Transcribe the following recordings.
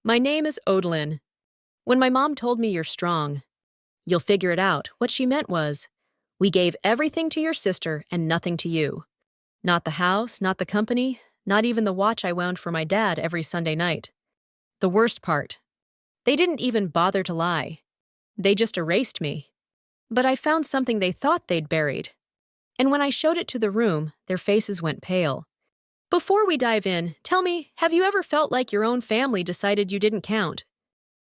My name is Odalyn. When my mom told me you're strong, you'll figure it out. What she meant was, we gave everything to your sister and nothing to you. Not the house, not the company, not even the watch I wound for my dad every Sunday night. The worst part, they didn't even bother to lie. They just erased me. But I found something they thought they'd buried. And when I showed it to the room, their faces went pale. Before we dive in, tell me, have you ever felt like your own family decided you didn't count?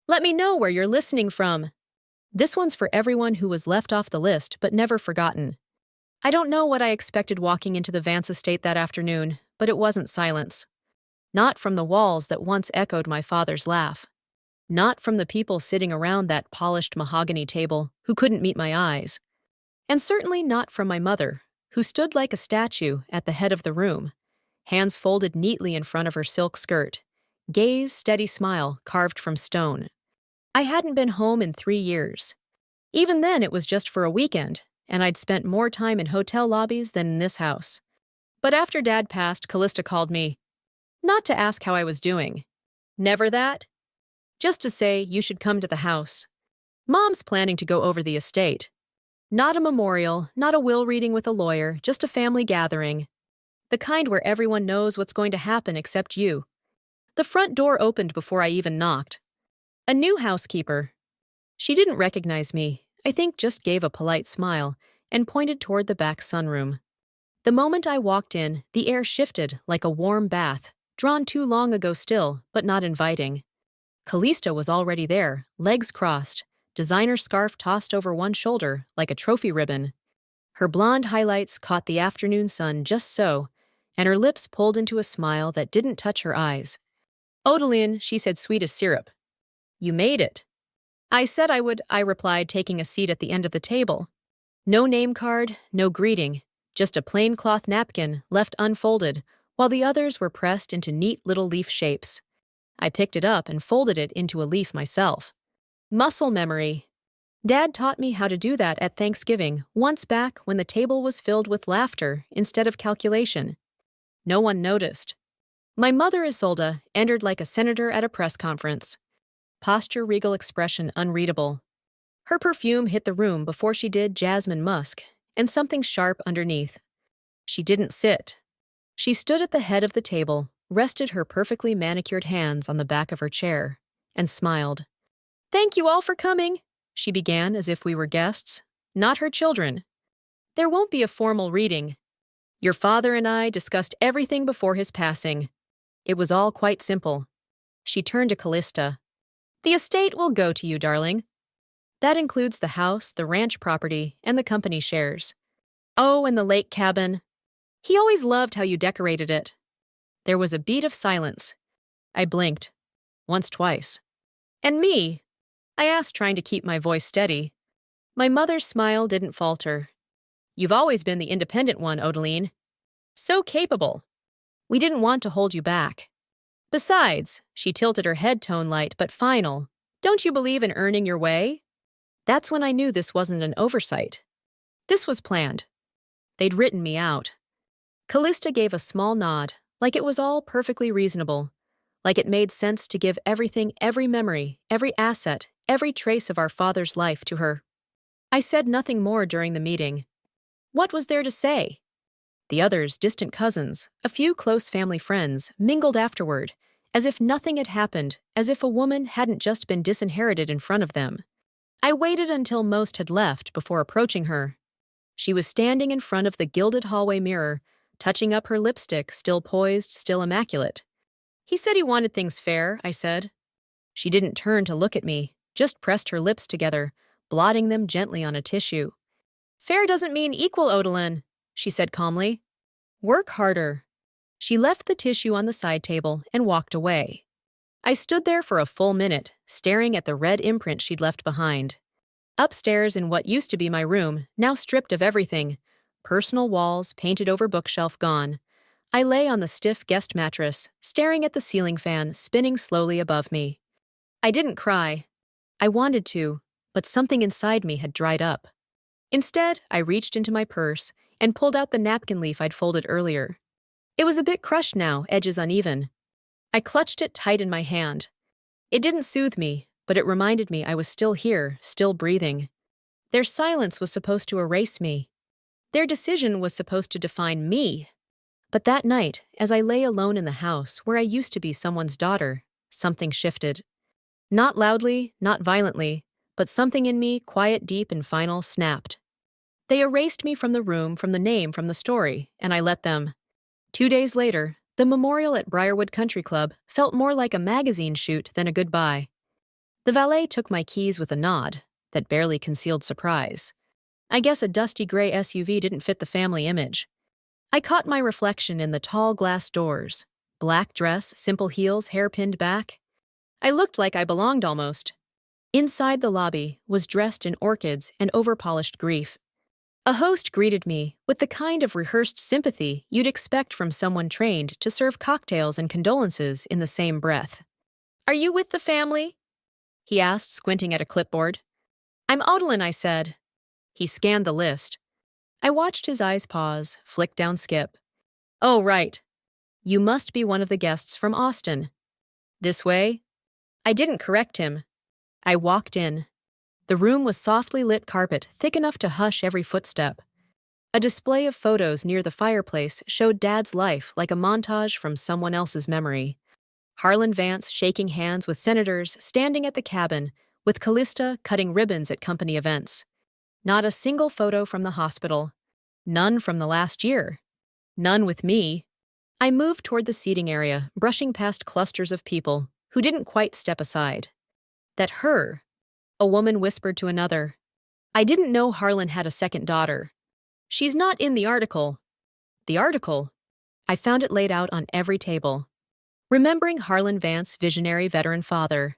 Let me know where you're listening from. This one's for everyone who was left off the list but never forgotten. I don't know what I expected walking into the Vance estate that afternoon, but it wasn't silence. Not from the walls that once echoed my father's laugh. Not from the people sitting around that polished mahogany table who couldn't meet my eyes. And certainly not from my mother, who stood like a statue at the head of the room, hands folded neatly in front of her silk skirt, gaze, steady smile carved from stone. I hadn't been home in 3 years. Even then, it was just for a weekend, and I'd spent more time in hotel lobbies than in this house. But after Dad passed, Callista called me, not to ask how I was doing. Never that. Just to say you should come to the house. Mom's planning to go over the estate. Not a memorial, not a will reading with a lawyer, just a family gathering. The kind where everyone knows what's going to happen except you. The front door opened before I even knocked. A new housekeeper. She didn't recognize me, I think just gave a polite smile, and pointed toward the back sunroom. The moment I walked in, the air shifted like a warm bath, drawn too long ago still, but not inviting. Callista was already there, legs crossed, designer scarf tossed over one shoulder like a trophy ribbon. Her blonde highlights caught the afternoon sun just so, and her lips pulled into a smile that didn't touch her eyes. Odalyn, she said, sweet as syrup. You made it. I said I would, I replied, taking a seat at the end of the table. No name card, no greeting, just a plain cloth napkin left unfolded, while the others were pressed into neat little leaf shapes. I picked it up and folded it into a leaf myself. Muscle memory. Dad taught me how to do that at Thanksgiving, once back when the table was filled with laughter instead of calculation. No one noticed. My mother, Isolde, entered like a senator at a press conference. Posture, regal, expression unreadable. Her perfume hit the room before she did jasmine musk, and something sharp underneath. She didn't sit. She stood at the head of the table, rested her perfectly manicured hands on the back of her chair, and smiled. Thank you all for coming, she began as if we were guests, not her children. There won't be a formal reading. Your father and I discussed everything before his passing. It was all quite simple. She turned to Callista. The estate will go to you, darling. That includes the house, the ranch property, and the company shares. Oh, and the lake cabin. He always loved how you decorated it. There was a beat of silence. I blinked. Once, twice. And me? I asked, trying to keep my voice steady. My mother's smile didn't falter. You've always been the independent one, Odalyn. So capable. We didn't want to hold you back. Besides, she tilted her head tone light but final. Don't you believe in earning your way? That's when I knew this wasn't an oversight. This was planned. They'd written me out. Callista gave a small nod, like it was all perfectly reasonable, like it made sense to give everything, every memory, every asset, every trace of our father's life to her. I said nothing more during the meeting. What was there to say? The others, distant cousins, a few close family friends, mingled afterward, as if nothing had happened, as if a woman hadn't just been disinherited in front of them. I waited until most had left before approaching her. She was standing in front of the gilded hallway mirror, touching up her lipstick, still poised, still immaculate. He said he wanted things fair, I said. She didn't turn to look at me, just pressed her lips together, blotting them gently on a tissue. Fair doesn't mean equal, Odalyn, she said calmly. Work harder. She left the tissue on the side table and walked away. I stood there for a full minute, staring at the red imprint she'd left behind. Upstairs in what used to be my room, now stripped of everything, personal walls, painted over bookshelf gone, I lay on the stiff guest mattress, staring at the ceiling fan spinning slowly above me. I didn't cry. I wanted to, but something inside me had dried up. Instead, I reached into my purse and pulled out the napkin leaf I'd folded earlier. It was a bit crushed now, edges uneven. I clutched it tight in my hand. It didn't soothe me, but it reminded me I was still here, still breathing. Their silence was supposed to erase me. Their decision was supposed to define me. But that night, as I lay alone in the house where I used to be someone's daughter, something shifted. Not loudly, not violently, but something in me, quiet, deep, and final, snapped. They erased me from the room, from the name, from the story, and I let them. 2 days later, the memorial at Briarwood Country Club felt more like a magazine shoot than a goodbye. The valet took my keys with a nod that barely concealed surprise. I guess a dusty gray SUV didn't fit the family image. I caught my reflection in the tall glass doors. Black dress, simple heels, hair pinned back. I looked like I belonged almost. Inside the lobby was dressed in orchids and overpolished grief. A host greeted me with the kind of rehearsed sympathy you'd expect from someone trained to serve cocktails and condolences in the same breath. "Are you with the family?" he asked, squinting at a clipboard. "I'm Odalyn," I said. He scanned the list. I watched his eyes pause, flick down skip. "Oh, right. You must be one of the guests from Austin. This way?" I didn't correct him. I walked in. The room was softly lit carpet, thick enough to hush every footstep. A display of photos near the fireplace showed Dad's life like a montage from someone else's memory. Harlan Vance shaking hands with senators, standing at the cabin, with Callista cutting ribbons at company events. Not a single photo from the hospital. None from the last year. None with me. I moved toward the seating area, brushing past clusters of people who didn't quite step aside. "That her," a woman whispered to another. "I didn't know Harlan had a second daughter. She's not in the article." The article? I found it laid out on every table. Remembering Harlan Vance, visionary veteran father.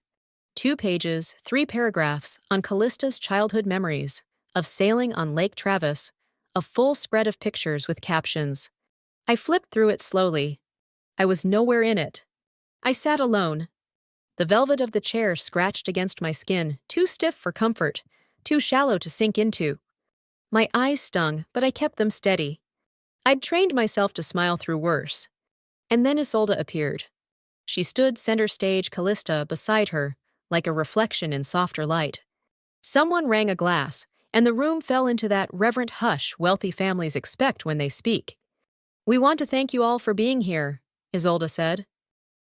2 pages, 3 paragraphs on Callista's childhood memories of sailing on Lake Travis, a full spread of pictures with captions. I flipped through it slowly. I was nowhere in it. I sat alone. The velvet of the chair scratched against my skin, too stiff for comfort, too shallow to sink into. My eyes stung, but I kept them steady. I'd trained myself to smile through worse. And then Isolde appeared. She stood center stage, Callista beside her, like a reflection in softer light. Someone rang a glass, and the room fell into that reverent hush wealthy families expect when they speak. "We want to thank you all for being here," Isolde said.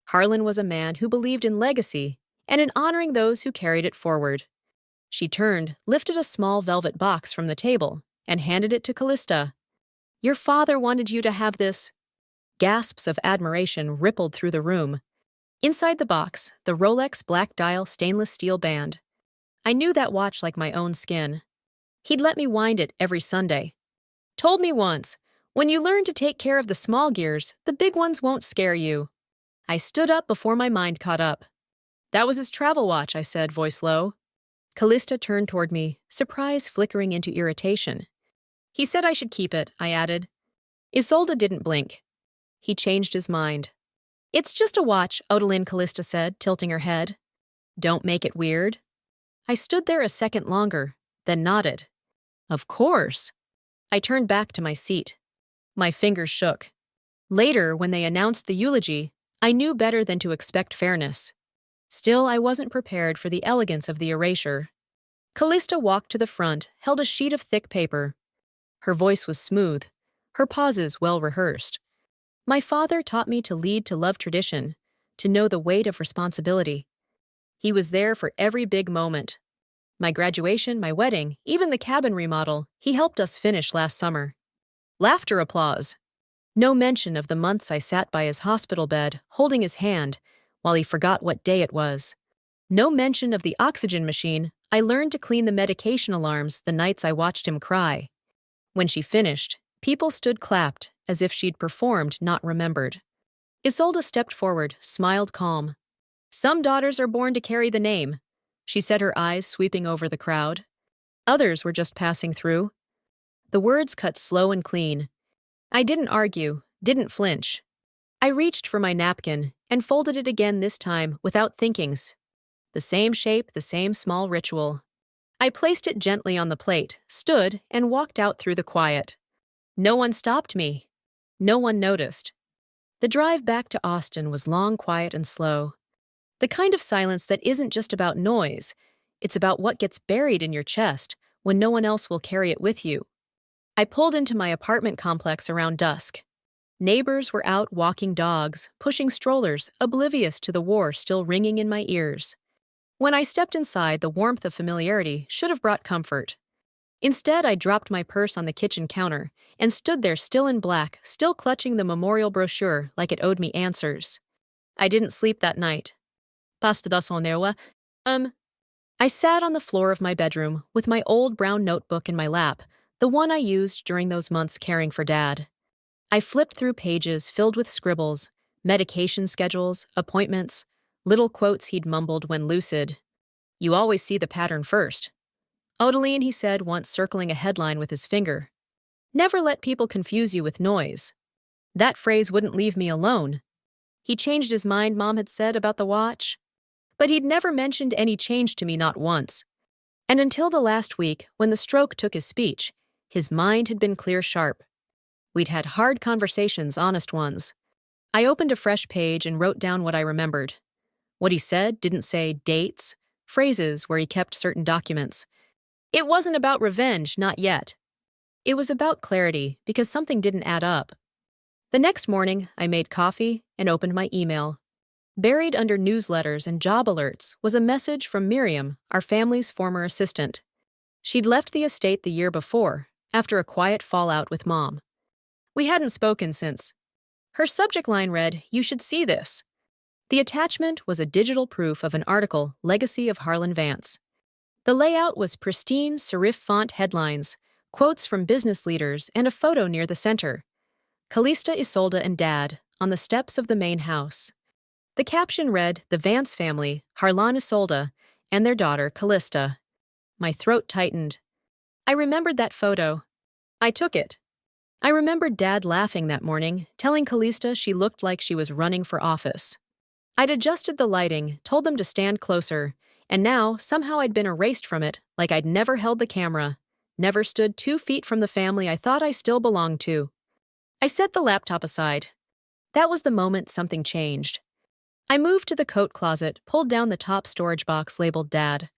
Harlan was a man who believed in legacy and in honoring those who carried it forward. She turned, lifted a small velvet box from the table, and handed it to Callista. "Your father wanted you to have this." Gasps of admiration rippled through the room. Inside the box, the Rolex black dial stainless steel band. I knew that watch like my own skin. He'd let me wind it every Sunday. Told me once, "When you learn to take care of the small gears, the big ones won't scare you." I stood up before my mind caught up. "That was his travel watch," I said, voice low. Callista turned toward me, surprise flickering into irritation. "He said I should keep it," I added. Isolde didn't blink. He changed his mind. "It's just a watch," Odalyn, Callista said, tilting her head. "Don't make it weird." I stood there a second longer, then nodded. "Of course." I turned back to my seat. My fingers shook. Later, when they announced the eulogy, I knew better than to expect fairness. Still, I wasn't prepared for the elegance of the erasure. Callista walked to the front, held a sheet of thick paper. Her voice was smooth, her pauses well rehearsed. "My father taught me to lead to love tradition, to know the weight of responsibility. He was there for every big moment. My graduation, my wedding, even the cabin remodel, he helped us finish last summer." Laughter, applause. No mention of the months I sat by his hospital bed, holding his hand, while he forgot what day it was. No mention of the oxygen machine I learned to clean the medication alarms the nights I watched him cry. When she finished, people stood clapped, as if she'd performed, not remembered. Isolde stepped forward, smiled calm. "Some daughters are born to carry the name," she said, her eyes sweeping over the crowd. "Others were just passing through." The words cut slow and clean. I didn't argue, didn't flinch. I reached for my napkin and folded it again, this time without thinkings. The same shape, the same small ritual. I placed it gently on the plate, stood, and walked out through the quiet. No one stopped me. No one noticed. The drive back to Austin was long, quiet, and slow. The kind of silence that isn't just about noise, it's about what gets buried in your chest when no one else will carry it with you. I pulled into my apartment complex around dusk. Neighbors were out walking dogs, pushing strollers, oblivious to the war still ringing in my ears. When I stepped inside, the warmth of familiarity should have brought comfort. Instead, I dropped my purse on the kitchen counter and stood there still in black, still clutching the memorial brochure like it owed me answers. I didn't sleep that night. Pasta da sonewa. I sat on the floor of my bedroom with my old brown notebook in my lap, the one I used during those months caring for Dad. I flipped through pages filled with scribbles, medication schedules, appointments, little quotes he'd mumbled when lucid. You always see the pattern first. Odeline, he said, once circling a headline with his finger. Never let people confuse you with noise. That phrase wouldn't leave me alone. He changed his mind, Mom had said about the watch. But he'd never mentioned any change to me, not once. And until the last week, when the stroke took his speech, his mind had been clear sharp. We'd had hard conversations, honest ones. I opened a fresh page and wrote down what I remembered. What he said didn't say dates, phrases where he kept certain documents. It wasn't about revenge, not yet. It was about clarity, because something didn't add up. The next morning, I made coffee and opened my email. Buried under newsletters and job alerts was a message from Miriam, our family's former assistant. She'd left the estate the year before, after a quiet fallout with Mom. We hadn't spoken since. Her subject line read, "You should see this." The attachment was a digital proof of an article, Legacy of Harlan Vance. The layout was pristine serif font headlines, quotes from business leaders, and a photo near the center. Callista, Isolde, and Dad, on the steps of the main house. The caption read, "The Vance family, Harlan, Isolde, and their daughter, Callista." My throat tightened. I remembered that photo. I took it. I remembered Dad laughing that morning, telling Callista she looked like she was running for office. I'd adjusted the lighting, told them to stand closer, and now, somehow I'd been erased from it, like I'd never held the camera, never stood 2 feet from the family I thought I still belonged to. I set the laptop aside. That was the moment something changed. I moved to the coat closet, pulled down the top storage box labeled Dad.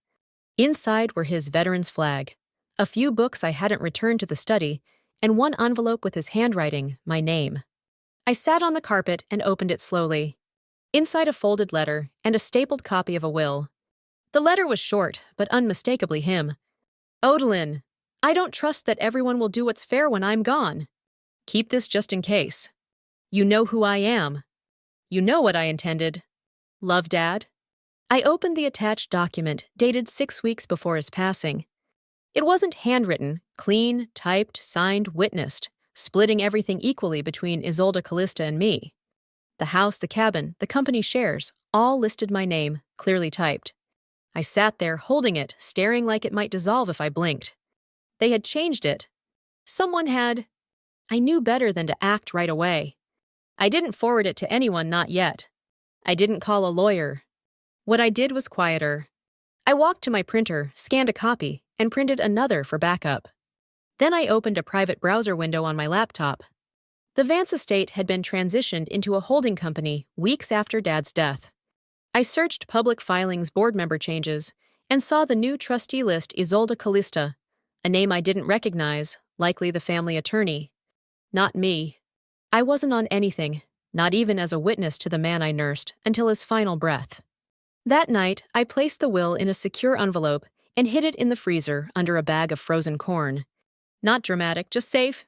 Inside were his veteran's flag, a few books I hadn't returned to the study, and one envelope with his handwriting, my name. I sat on the carpet and opened it slowly. Inside a folded letter and a stapled copy of a will. The letter was short, but unmistakably him. Odeline, I don't trust that everyone will do what's fair when I'm gone. Keep this just in case. You know who I am. You know what I intended. Love, Dad. I opened the attached document, dated 6 weeks before his passing. It wasn't handwritten, clean, typed, signed, witnessed, splitting everything equally between Isolde, Callista, and me. The house, the cabin, the company shares, all listed my name, clearly typed. I sat there, holding it, staring like it might dissolve if I blinked. They had changed it. Someone had. I knew better than to act right away. I didn't forward it to anyone, not yet. I didn't call a lawyer. What I did was quieter. I walked to my printer, scanned a copy, and printed another for backup. Then I opened a private browser window on my laptop. The Vance estate had been transitioned into a holding company weeks after Dad's death. I searched public filings board member changes and saw the new trustee list Isolde Callista, a name I didn't recognize, likely the family attorney. Not me. I wasn't on anything, not even as a witness to the man I nursed, until his final breath. That night, I placed the will in a secure envelope and hid it in the freezer under a bag of frozen corn. Not dramatic, just safe.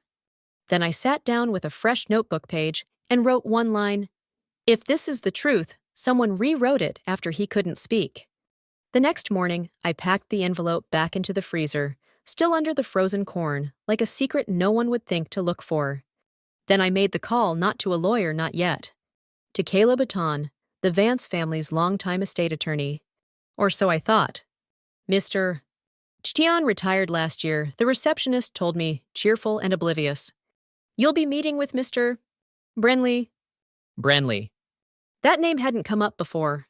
Then I sat down with a fresh notebook page and wrote one line, "If this is the truth, someone rewrote it after he couldn't speak." The next morning, I packed the envelope back into the freezer, still under the frozen corn, like a secret no one would think to look for. Then I made the call not to a lawyer, not yet. To Caleb Baton, the Vance family's longtime estate attorney. Or so I thought. Mr. Chtion retired last year, the receptionist told me, cheerful and oblivious. You'll be meeting with Mr. Brenly. Brenly. That name hadn't come up before.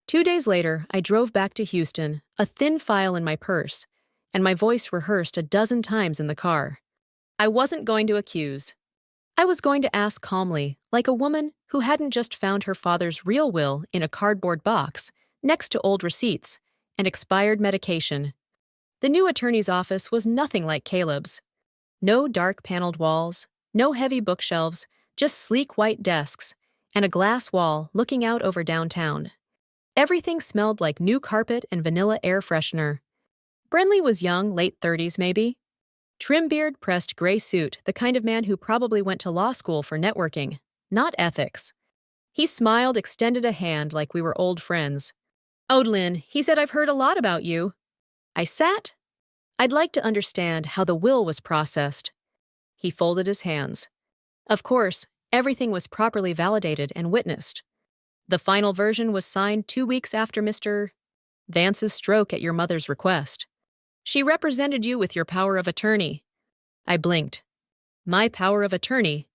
2 days later, I drove back to Houston, a thin file in my purse, and my voice rehearsed a dozen times in the car. I wasn't going to accuse. I was going to ask calmly, like a woman who hadn't just found her father's real will in a cardboard box next to old receipts and expired medication. The new attorney's office was nothing like Caleb's. No dark paneled walls, no heavy bookshelves, just sleek white desks and a glass wall looking out over downtown. Everything smelled like new carpet and vanilla air freshener. Brenly was young, late 30s maybe. Trim-beard, pressed gray suit, the kind of man who probably went to law school for networking, not ethics. He smiled, extended a hand like we were old friends. "Odlin," he said, "I've heard a lot about you." I sat. I'd like to understand how the will was processed. He folded his hands. Of course, everything was properly validated and witnessed. The final version was signed 2 weeks after Mr. Vance's stroke at your mother's request. She represented you with your power of attorney. I blinked. My power of attorney?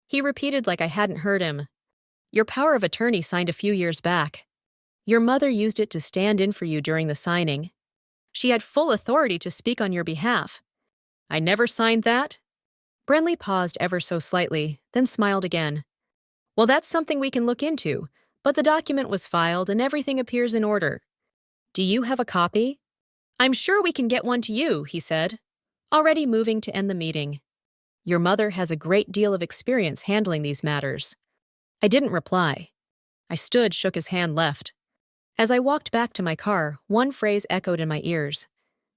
He repeated like I hadn't heard him. Your power of attorney signed a few years back. Your mother used it to stand in for you during the signing. She had full authority to speak on your behalf. I never signed that? Brenly paused ever so slightly, then smiled again. Well, that's something we can look into, but the document was filed and everything appears in order. Do you have a copy? I'm sure we can get one to you, he said, already moving to end the meeting. Your mother has a great deal of experience handling these matters. I didn't reply. I stood, shook his hand, left. As I walked back to my car, one phrase echoed in my ears.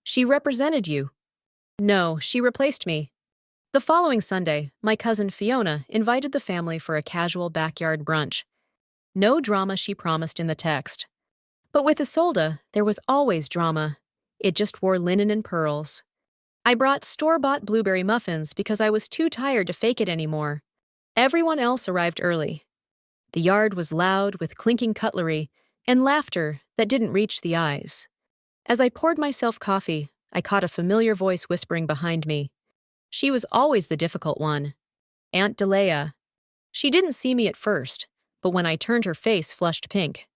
She represented you. No, she replaced me. The following Sunday, my cousin Fiona invited the family for a casual backyard brunch. No drama, she promised in the text. But with Isolde, there was always drama. It just wore linen and pearls. I brought store-bought blueberry muffins because I was too tired to fake it anymore. Everyone else arrived early. The yard was loud with clinking cutlery and laughter that didn't reach the eyes. As I poured myself coffee, I caught a familiar voice whispering behind me. She was always the difficult one. Aunt Delea. She didn't see me at first, but when I turned, her face flushed pink.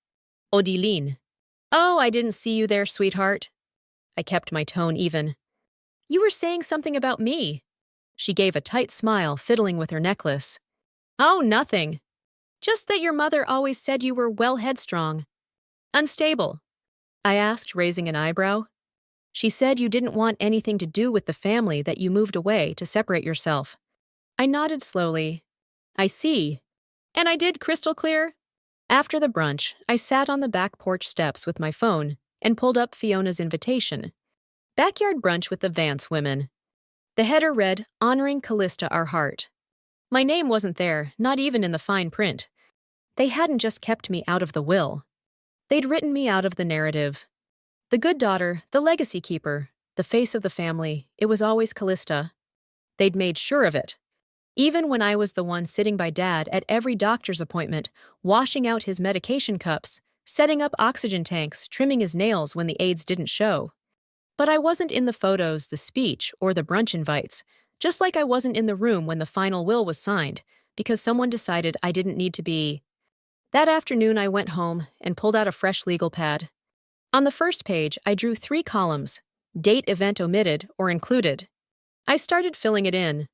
Odiline. Oh, I didn't see you there, sweetheart. I kept my tone even. You were saying something about me. She gave a tight smile, fiddling with her necklace. Oh, nothing. Just that your mother always said you were well headstrong. Unstable. I asked, raising an eyebrow. She said you didn't want anything to do with the family, that you moved away to separate yourself. I nodded slowly. I see. And I did, crystal clear. After the brunch, I sat on the back porch steps with my phone and pulled up Fiona's invitation. Backyard brunch with the Vance women. The header read, "Honoring Callista our heart." My name wasn't there, not even in the fine print. They hadn't just kept me out of the will. They'd written me out of the narrative. The good daughter, the legacy keeper, the face of the family, it was always Callista. They'd made sure of it. Even when I was the one sitting by Dad at every doctor's appointment, washing out his medication cups, setting up oxygen tanks, trimming his nails when the aides didn't show. But I wasn't in the photos, the speech, or the brunch invites, just like I wasn't in the room when the final will was signed, because someone decided I didn't need to be. That afternoon I went home and pulled out a fresh legal pad. On the first page, I drew 3 columns, date, event omitted or included. I started filling it in.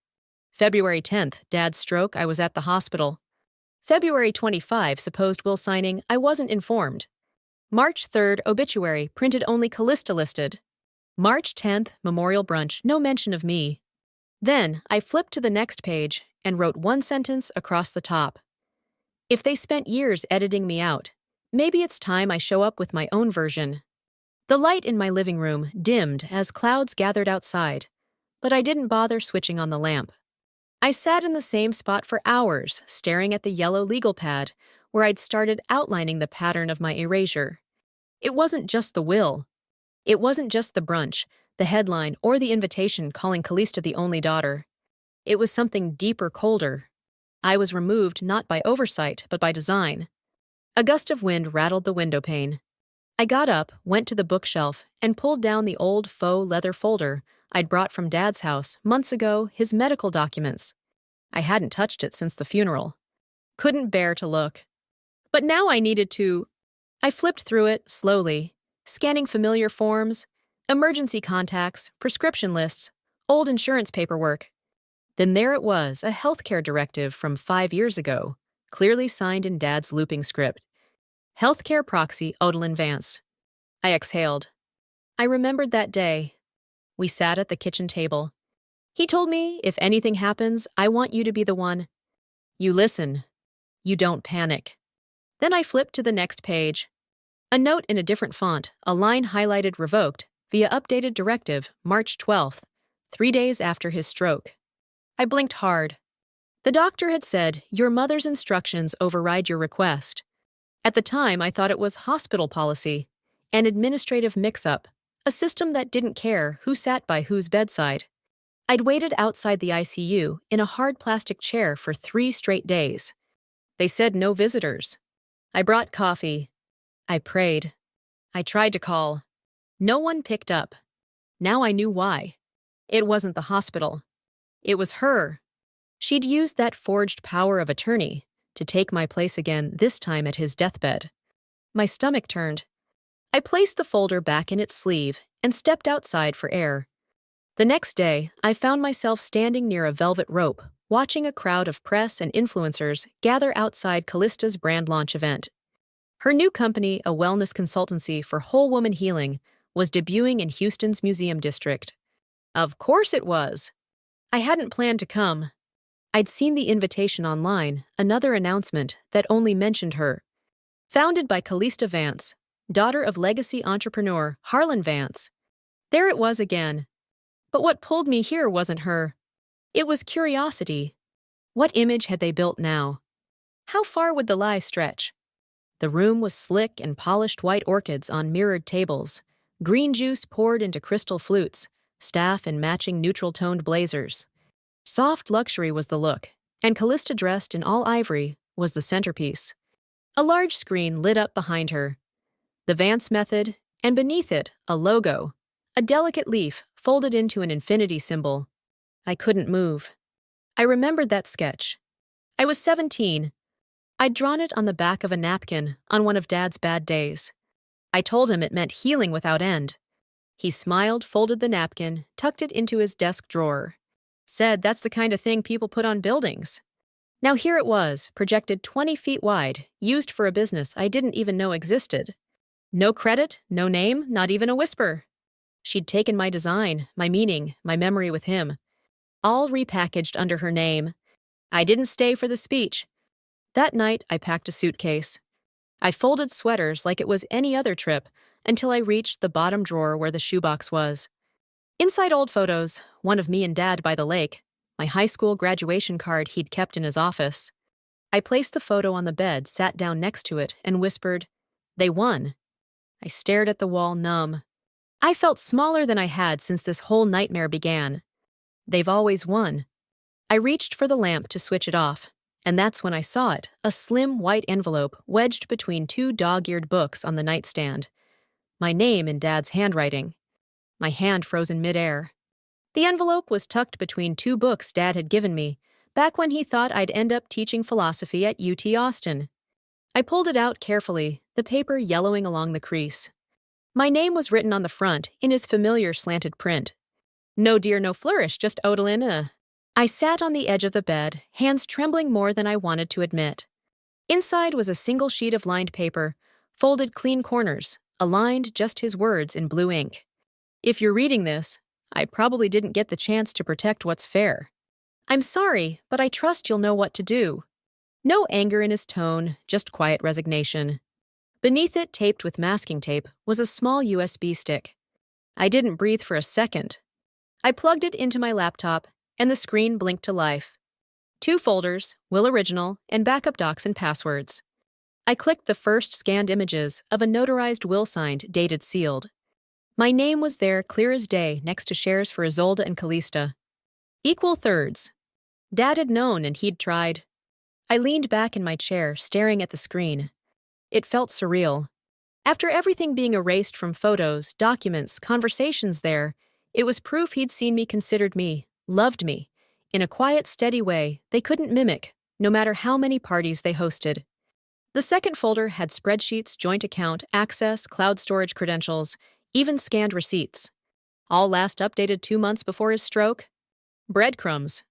February 10th, Dad's stroke, I was at the hospital. February 25, supposed will signing, I wasn't informed. March 3rd, obituary, printed only Callista listed. March 10th, memorial brunch, no mention of me. Then, I flipped to the next page and wrote one sentence across the top. If they spent years editing me out, maybe it's time I show up with my own version. The light in my living room dimmed as clouds gathered outside, but I didn't bother switching on the lamp. I sat in the same spot for hours, staring at the yellow legal pad, where I'd started outlining the pattern of my erasure. It wasn't just the will. It wasn't just the brunch, the headline, or the invitation calling Callista the only daughter. It was something deeper, colder. I was removed not by oversight, but by design. A gust of wind rattled the window pane. I got up, went to the bookshelf, and pulled down the old faux leather folder I'd brought from Dad's house months ago, his medical documents. I hadn't touched it since the funeral. Couldn't bear to look. But now I needed to. I flipped through it slowly, scanning familiar forms, emergency contacts, prescription lists, old insurance paperwork. Then there it was, a healthcare directive from 5 years ago, clearly signed in Dad's looping script. Healthcare proxy Odalyn Vance. I exhaled. I remembered that day. We sat at the kitchen table. He told me, if anything happens, I want you to be the one. You listen. You don't panic. Then I flipped to the next page. A note in a different font, a line highlighted revoked, via updated directive, March 12th, 3 days after his stroke. I blinked hard. The doctor had said, your mother's instructions override your request. At the time, I thought it was hospital policy, an administrative mix-up, a system that didn't care who sat by whose bedside. I'd waited outside the ICU in a hard plastic chair for 3 straight days. They said no visitors. I brought coffee. I prayed. I tried to call. No one picked up. Now I knew why. It wasn't the hospital. It was her. She'd used that forged power of attorney to take my place again, this time at his deathbed. My stomach turned. I placed the folder back in its sleeve and stepped outside for air. The next day, I found myself standing near a velvet rope, watching a crowd of press and influencers gather outside Callista's brand launch event. Her new company, a wellness consultancy for whole woman healing, was debuting in Houston's Museum District. Of course it was. I hadn't planned to come. I'd seen the invitation online, another announcement that only mentioned her. Founded by Callista Vance, daughter of legacy entrepreneur Harlan Vance. There it was again. But what pulled me here wasn't her. It was curiosity. What image had they built now? How far would the lie stretch? The room was slick and polished white orchids on mirrored tables, green juice poured into crystal flutes, staff in matching neutral-toned blazers. Soft luxury was the look, and Callista dressed in all ivory was the centerpiece. A large screen lit up behind her. The Vance method, and beneath it, a logo, a delicate leaf folded into an infinity symbol. I couldn't move. I remembered that sketch. I was 17. I'd drawn it on the back of a napkin on one of Dad's bad days. I told him it meant healing without end. He smiled, folded the napkin, tucked it into his desk drawer. Said that's the kind of thing people put on buildings. Now here it was, projected 20 feet wide, used for a business I didn't even know existed. No credit, no name, not even a whisper. She'd taken my design, my meaning, my memory with him. All repackaged under her name. I didn't stay for the speech. That night, I packed a suitcase. I folded sweaters like it was any other trip until I reached the bottom drawer where the shoebox was. Inside old photos, one of me and Dad by the lake, my high school graduation card he'd kept in his office. I placed the photo on the bed, sat down next to it, and whispered, "They won." I stared at the wall, numb. I felt smaller than I had since this whole nightmare began. They've always won. I reached for the lamp to switch it off, and that's when I saw it, a slim white envelope wedged between 2 dog-eared books on the nightstand. My name in Dad's handwriting. My hand froze in midair. The envelope was tucked between 2 books Dad had given me, back when he thought I'd end up teaching philosophy at UT Austin. I pulled it out carefully, the paper yellowing along the crease. My name was written on the front, in his familiar slanted print. No deer, no flourish, just Odalyn. I sat on the edge of the bed, hands trembling more than I wanted to admit. Inside was a single sheet of lined paper, folded clean corners, aligned just his words in blue ink. If you're reading this, I probably didn't get the chance to protect what's fair. I'm sorry, but I trust you'll know what to do. No anger in his tone, just quiet resignation. Beneath it, taped with masking tape, was a small USB stick. I didn't breathe for a second. I plugged it into my laptop, and the screen blinked to life. 2 folders, Will Original, and backup docs and passwords. I clicked the first scanned images of a notarized will signed, dated sealed. My name was there clear as day next to shares for Isolde and Callista. Equal thirds. Dad had known and he'd tried. I leaned back in my chair, staring at the screen. It felt surreal. After everything being erased from photos, documents, conversations there, it was proof he'd seen me, considered me, loved me, in a quiet, steady way they couldn't mimic, no matter how many parties they hosted. The second folder had spreadsheets, joint account, access, cloud storage credentials, even scanned receipts. All last updated 2 months before his stroke. Breadcrumbs.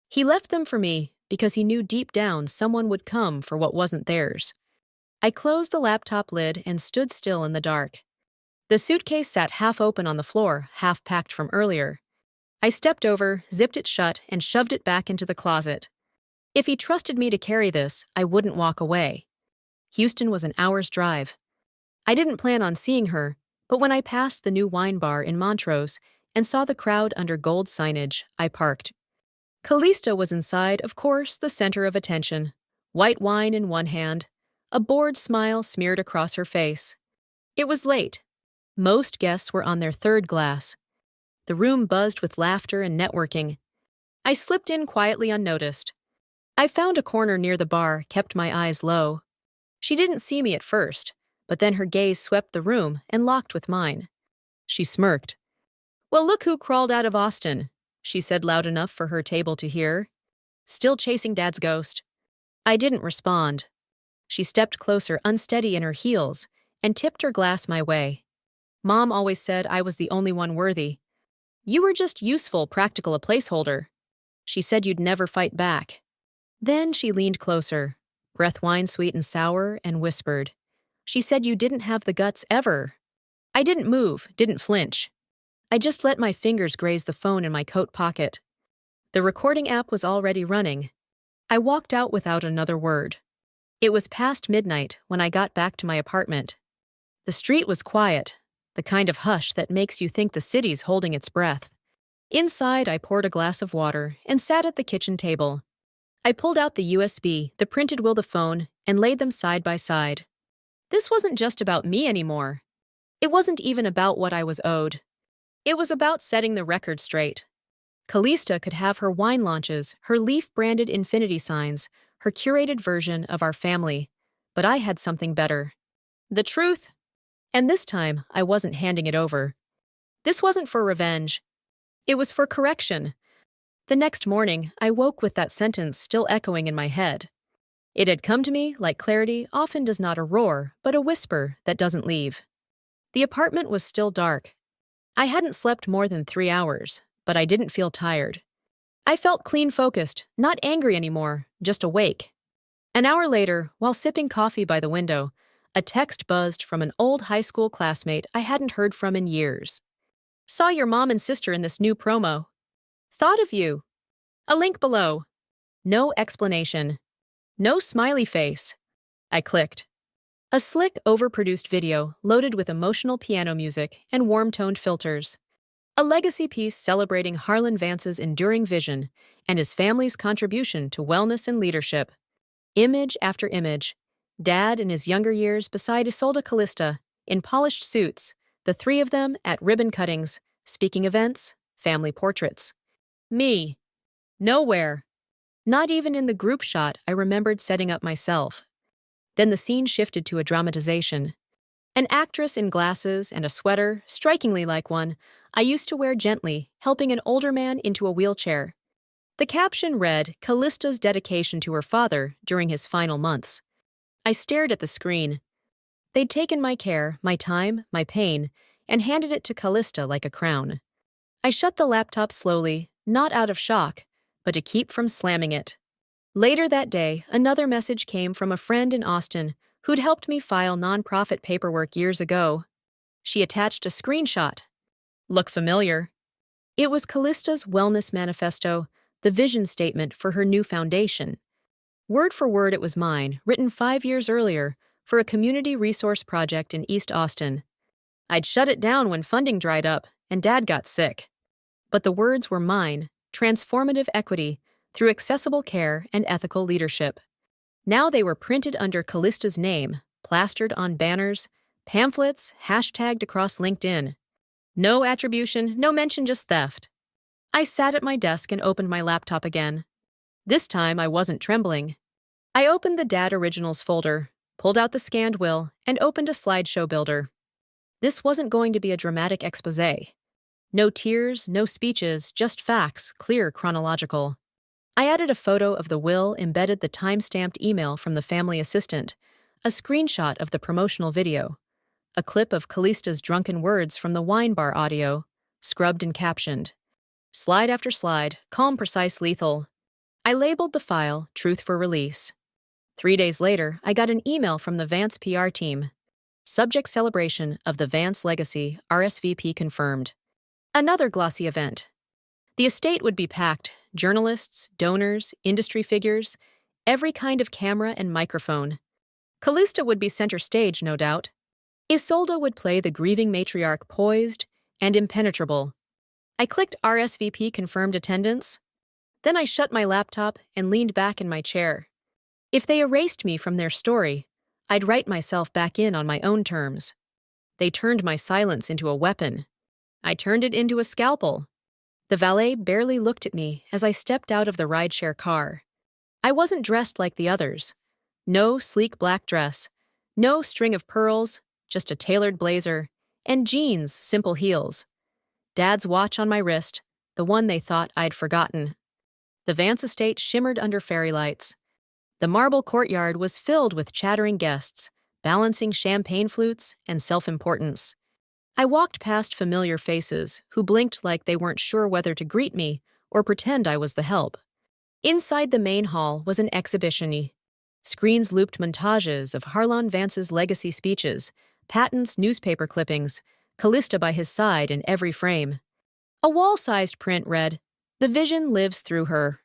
He left them for me, because he knew deep down someone would come for what wasn't theirs. I closed the laptop lid and stood still in the dark. The suitcase sat half open on the floor, half packed from earlier. I stepped over, zipped it shut, and shoved it back into the closet. If he trusted me to carry this, I wouldn't walk away. Houston was an hour's drive. I didn't plan on seeing her, but when I passed the new wine bar in Montrose and saw the crowd under gold signage, I parked. Callista was inside, of course, the center of attention. White wine in one hand, a bored smile smeared across her face. It was late. Most guests were on their third glass. The room buzzed with laughter and networking. I slipped in quietly unnoticed. I found a corner near the bar, kept my eyes low. She didn't see me at first, but then her gaze swept the room and locked with mine. She smirked. "Well, look who crawled out of Austin," she said loud enough for her table to hear. "Still chasing Dad's ghost." I didn't respond. She stepped closer, unsteady in her heels, and tipped her glass my way. "Mom always said I was the only one worthy. You were just useful, practical, a placeholder. She said you'd never fight back." Then she leaned closer, breath wine sweet and sour, and whispered, "She said you didn't have the guts ever." I didn't move, didn't flinch. I just let my fingers graze the phone in my coat pocket. The recording app was already running. I walked out without another word. It was past midnight when I got back to my apartment. The street was quiet, the kind of hush that makes you think the city's holding its breath. Inside, I poured a glass of water and sat at the kitchen table. I pulled out the USB, the printed will, the phone, and laid them side by side. This wasn't just about me anymore. It wasn't even about what I was owed. It was about setting the record straight. Callista could have her wine launches, her leaf-branded infinity signs, her curated version of our family, but I had something better. The truth. And this time, I wasn't handing it over. This wasn't for revenge. It was for correction. The next morning, I woke with that sentence still echoing in my head. It had come to me like clarity often does, not a roar, but a whisper that doesn't leave. The apartment was still dark. I hadn't slept more than 3 hours, but I didn't feel tired. I felt clean-focused, not angry anymore, just awake. An hour later, while sipping coffee by the window, a text buzzed from an old high school classmate I hadn't heard from in years. "Saw your mom and sister in this new promo. Thought of you. A link below." No explanation. No smiley face. I clicked. A slick, overproduced video loaded with emotional piano music and warm-toned filters. A legacy piece celebrating Harlan Vance's enduring vision and his family's contribution to wellness and leadership. Image after image. Dad in his younger years beside Isolde Callista, in polished suits, the three of them at ribbon cuttings, speaking events, family portraits. Me. Nowhere. Not even in the group shot I remembered setting up myself. Then the scene shifted to a dramatization. An actress in glasses and a sweater, strikingly like one I used to wear gently, helping an older man into a wheelchair. The caption read, "Callista's dedication to her father during his final months." I stared at the screen. They'd taken my care, my time, my pain, and handed it to Callista like a crown. I shut the laptop slowly, not out of shock, but to keep from slamming it. Later that day, another message came from a friend in Austin who'd helped me file nonprofit paperwork years ago. She attached a screenshot. Look familiar? It was Callista's wellness manifesto, the vision statement for her new foundation. Word for word, it was mine, written 5 years earlier for a community resource project in East Austin. I'd shut it down when funding dried up and Dad got sick. But the words were mine, transformative equity through accessible care and ethical leadership. Now they were printed under Callista's name, plastered on banners, pamphlets, hashtagged across LinkedIn. No attribution, no mention, just theft. I sat at my desk and opened my laptop again. This time I wasn't trembling. I opened the Dad Originals folder, pulled out the scanned will, and opened a slideshow builder. This wasn't going to be a dramatic exposé. No tears, no speeches, just facts, clear, chronological. I added a photo of the will, embedded the time-stamped email from the family assistant, a screenshot of the promotional video, a clip of Callista's drunken words from the wine bar audio, scrubbed and captioned. Slide after slide, calm, precise, lethal. I labeled the file Truth for Release. 3 days later, I got an email from the Vance PR team. Subject celebration of the Vance legacy, RSVP confirmed. Another glossy event. The estate would be packed, journalists, donors, industry figures, every kind of camera and microphone. Callista would be center stage, no doubt. Isolde would play the grieving matriarch, poised and impenetrable. I clicked RSVP confirmed attendance. Then I shut my laptop and leaned back in my chair. If they erased me from their story, I'd write myself back in on my own terms. They turned my silence into a weapon. I turned it into a scalpel. The valet barely looked at me as I stepped out of the rideshare car. I wasn't dressed like the others. No sleek black dress, no string of pearls, just a tailored blazer, and jeans, simple heels. Dad's watch on my wrist, the one they thought I'd forgotten. The Vance estate shimmered under fairy lights. The marble courtyard was filled with chattering guests, balancing champagne flutes and self-importance. I walked past familiar faces who blinked like they weren't sure whether to greet me or pretend I was the help. Inside the main hall was an exhibition. Screens looped montages of Harlan Vance's legacy speeches, patents, newspaper clippings, Callista by his side in every frame. A wall-sized print read, "The vision lives through her.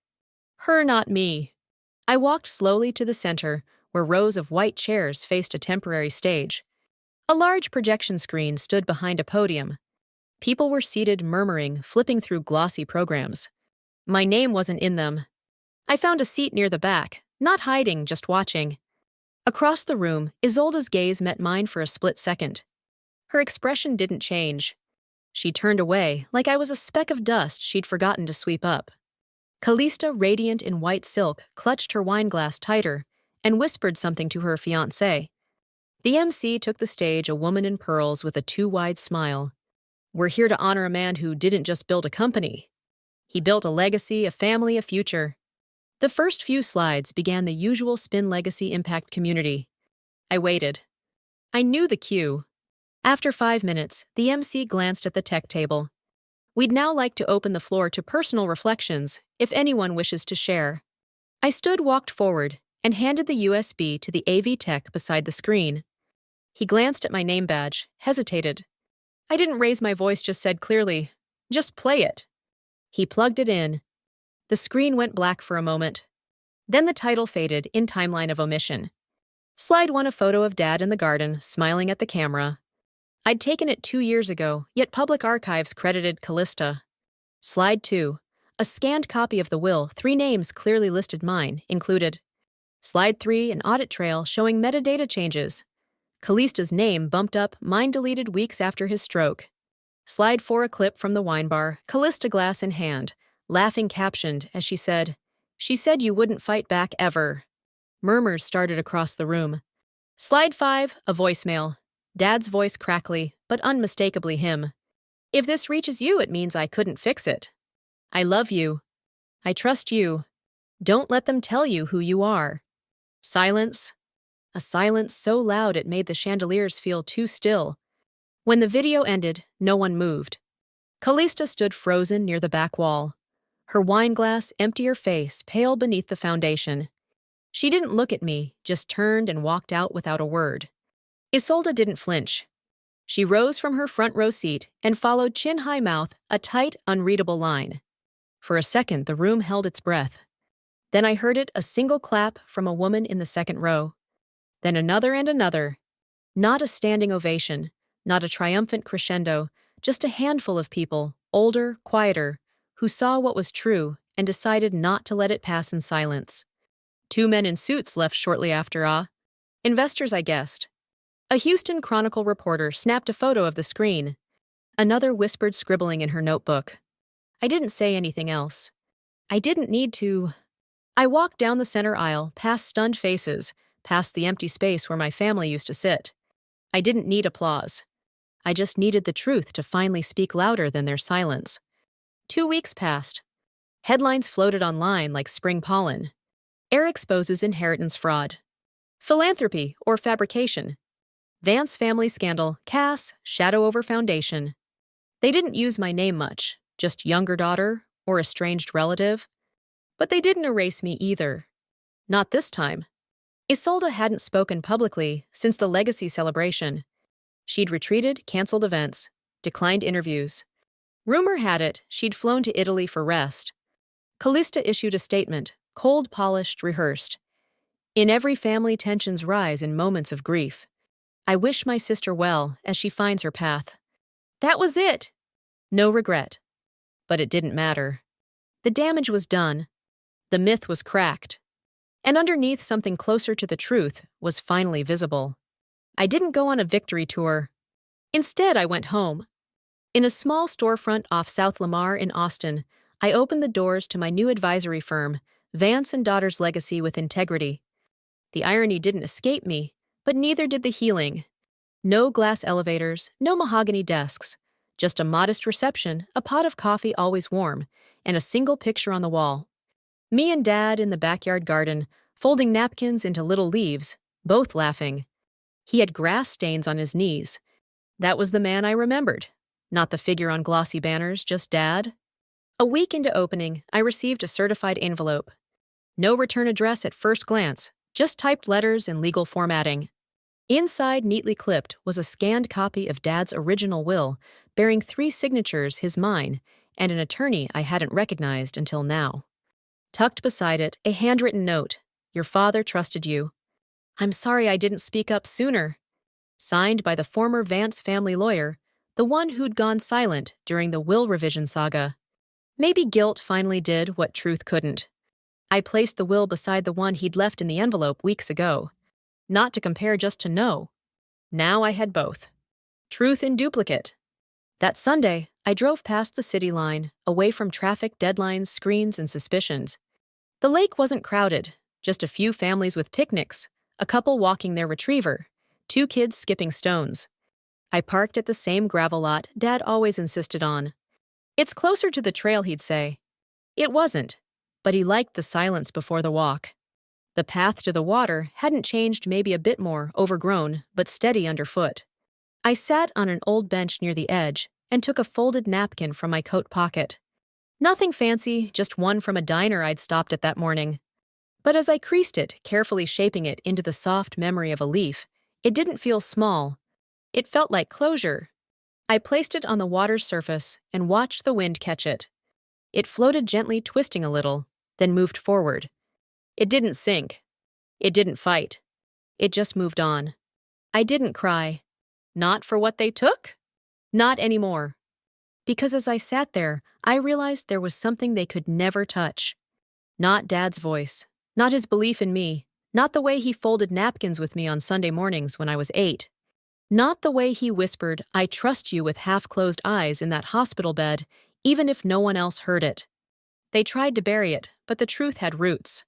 Her, not me." I walked slowly to the center, where rows of white chairs faced a temporary stage. A large projection screen stood behind a podium. People were seated, murmuring, flipping through glossy programs. My name wasn't in them. I found a seat near the back, not hiding, just watching. Across the room, Isolde's gaze met mine for a split second. Her expression didn't change. She turned away, like I was a speck of dust she'd forgotten to sweep up. Callista, radiant in white silk, clutched her wineglass tighter and whispered something to her fiancé. The MC took the stage, a woman in pearls with a too-wide smile. "We're here to honor a man who didn't just build a company. He built a legacy, a family, a future." The first few slides began the usual spin legacy impact community. I waited. I knew the cue. After 5 minutes, the MC glanced at the tech table. "We'd now like to open the floor to personal reflections, if anyone wishes to share." I walked forward, and handed the USB to the AV tech beside the screen. He glanced at my name badge, hesitated. I didn't raise my voice, just said clearly, "Just play it." He plugged it in. The screen went black for a moment. Then the title faded in timeline of omission. Slide 1, a photo of Dad in the garden, smiling at the camera. I'd taken it 2 years ago, yet public archives credited Callista. Slide 2, a scanned copy of the will, 3 names clearly listed mine, included. Slide 3, an audit trail showing metadata changes. Callista's name bumped up, mine deleted weeks after his stroke. Slide 4, a clip from the wine bar, Callista glass in hand, laughing captioned as she said you wouldn't fight back ever. Murmurs started across the room. Slide 5, a voicemail. Dad's voice crackly, but unmistakably him. "If this reaches you, it means I couldn't fix it. I love you. I trust you. Don't let them tell you who you are." Silence. A silence so loud it made the chandeliers feel too still. When the video ended, no one moved. Callista stood frozen near the back wall. Her wineglass, emptier face pale beneath the foundation. She didn't look at me, just turned and walked out without a word. Isolde didn't flinch. She rose from her front row seat and followed chin-high mouth a tight, unreadable line. For a second, the room held its breath. Then I heard it, a single clap from a woman in the second row. Then another and another. Not a standing ovation, not a triumphant crescendo, just a handful of people, older, quieter, who saw what was true and decided not to let it pass in silence. 2 men in suits left shortly after. Investors, I guessed. A Houston Chronicle reporter snapped a photo of the screen. Another whispered scribbling in her notebook. I didn't say anything else. I didn't need to. I walked down the center aisle, past stunned faces, past the empty space where my family used to sit. I didn't need applause. I just needed the truth to finally speak louder than their silence. 2 weeks passed. Headlines floated online like spring pollen. Heir exposes inheritance fraud. Philanthropy or fabrication. Vance family scandal, Cass, shadow over foundation. They didn't use my name much, just younger daughter or estranged relative. But they didn't erase me either. Not this time. Isolde hadn't spoken publicly since the legacy celebration. She'd retreated, canceled events, declined interviews. Rumor had it she'd flown to Italy for rest. Callista issued a statement, cold, polished, rehearsed. In every family, tensions rise in moments of grief. I wish my sister well as she finds her path. That was it. No regret. But it didn't matter. The damage was done. The myth was cracked. And underneath, something closer to the truth was finally visible. I didn't go on a victory tour. Instead, I went home. In a small storefront off South Lamar in Austin, I opened the doors to my new advisory firm, Vance & Daughters Legacy with Integrity. The irony didn't escape me, but neither did the healing. No glass elevators, no mahogany desks, just a modest reception, a pot of coffee always warm, and a single picture on the wall. Me and Dad in the backyard garden, folding napkins into little leaves, both laughing. He had grass stains on his knees. That was the man I remembered. Not the figure on glossy banners, just Dad. A week into opening, I received a certified envelope. No return address at first glance, just typed letters in legal formatting. Inside, neatly clipped, was a scanned copy of Dad's original will, bearing 3 signatures, his, mine, and an attorney I hadn't recognized until now. Tucked beside it, a handwritten note. Your father trusted you. I'm sorry I didn't speak up sooner. Signed by the former Vance family lawyer, the one who'd gone silent during the will revision saga. Maybe guilt finally did what truth couldn't. I placed the will beside the one he'd left in the envelope weeks ago. Not to compare, just to know. Now I had both. Truth in duplicate. That Sunday, I drove past the city line, away from traffic, deadlines, screens, and suspicions. The lake wasn't crowded, just a few families with picnics, a couple walking their retriever, 2 kids skipping stones. I parked at the same gravel lot Dad always insisted on. It's closer to the trail, he'd say. It wasn't, but he liked the silence before the walk. The path to the water hadn't changed, maybe a bit more, overgrown, but steady underfoot. I sat on an old bench near the edge and took a folded napkin from my coat pocket. Nothing fancy, just one from a diner I'd stopped at that morning. But as I creased it, carefully shaping it into the soft memory of a leaf, it didn't feel small. It felt like closure. I placed it on the water's surface and watched the wind catch it. It floated gently, twisting a little, then moved forward. It didn't sink. It didn't fight. It just moved on. I didn't cry. Not for what they took? Not anymore. Because as I sat there, I realized there was something they could never touch. Not Dad's voice. Not his belief in me. Not the way he folded napkins with me on Sunday mornings when I was 8. Not the way he whispered, I trust you, with half-closed eyes in that hospital bed, even if no one else heard it. They tried to bury it, but the truth had roots.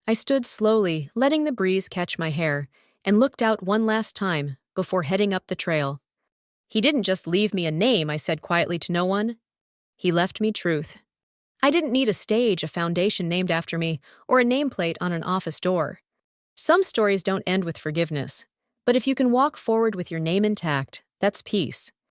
I stood slowly, letting the breeze catch my hair, and looked out one last time before heading up the trail. He didn't just leave me a name, I said quietly to no one. He left me truth. I didn't need a stage, a foundation named after me, or a nameplate on an office door. Some stories don't end with forgiveness, but if you can walk forward with your name intact, that's peace.